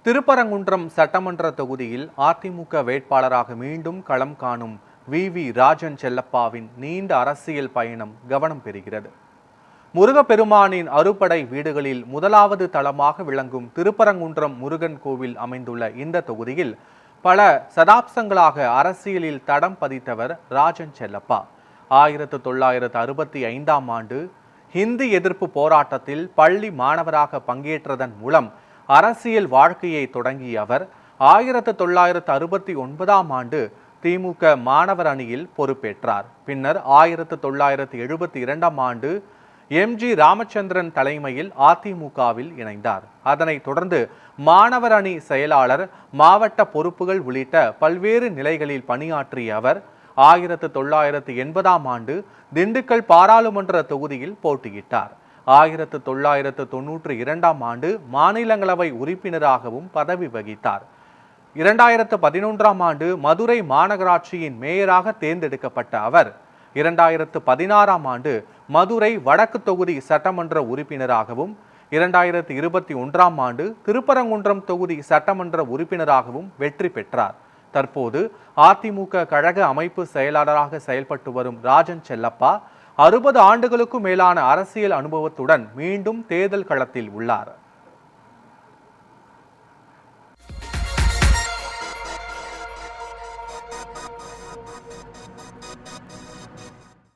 திருப்பரங்குன்றம் சட்டமன்ற தொகுதியில் அதிமுக வேட்பாளராக மீண்டும் களம் காணும் வி ராஜன் செல்லப்பாவின் நீண்ட அரசியல் பயணம் கவனம் பெறுகிறது. முருகப்பெருமானின் அறுபடை வீடுகளில் முதலாவது தளமாக விளங்கும் திருப்பரங்குன்றம் முருகன் கோவில் அமைந்துள்ள இந்த தொகுதியில் பல சதாப்தங்களாக அரசியலில் தடம் பதித்தவர் ராஜன் செல்லப்பா. 1965ஆம் ஆண்டு ஹிந்தி எதிர்ப்பு போராட்டத்தில் பள்ளி மாணவராக பங்கேற்றதன் மூலம் அரசியல் வாழ்க்கையை தொடங்கிய அவர் 1969ஆம் ஆண்டு திமுக மாணவர் அணியில் பொறுப்பேற்றார். பின்னர் 1972ஆம் ஆண்டு எம்.ஜி. ராமச்சந்திரன் தலைமையில் அதிமுகவில் இணைந்தார். அதனைத் தொடர்ந்து மாணவர் அணி செயலாளர், மாவட்ட பொறுப்புகள் உள்ளிட்ட பல்வேறு நிலைகளில் பணியாற்றிய அவர் 1980ஆம் ஆண்டு திண்டுக்கல் பாராளுமன்ற தொகுதியில் போட்டியிட்டார். 1992ஆம் ஆண்டு மாநிலங்களவை உறுப்பினராகவும் பதவி வகித்தார். 2011ஆம் ஆண்டு மதுரை மாநகராட்சியின் மேயராக தேர்ந்தெடுக்கப்பட்ட அவர் 2016ஆம் ஆண்டு மதுரை வடக்கு தொகுதி சட்டமன்ற உறுப்பினராகவும் 2021ஆம் ஆண்டு திருப்பரங்குன்றம் தொகுதி சட்டமன்ற உறுப்பினராகவும் வெற்றி பெற்றார். தற்போது அதிமுக கழக அமைப்பு செயலாளராக செயல்பட்டு வரும் ராஜன் செல்லப்பா 60 ஆண்டுகளுக்கும் மேலான அரசியல் அனுபவத்துடன் மீண்டும் தேர்தல் களத்தில் உள்ளார்.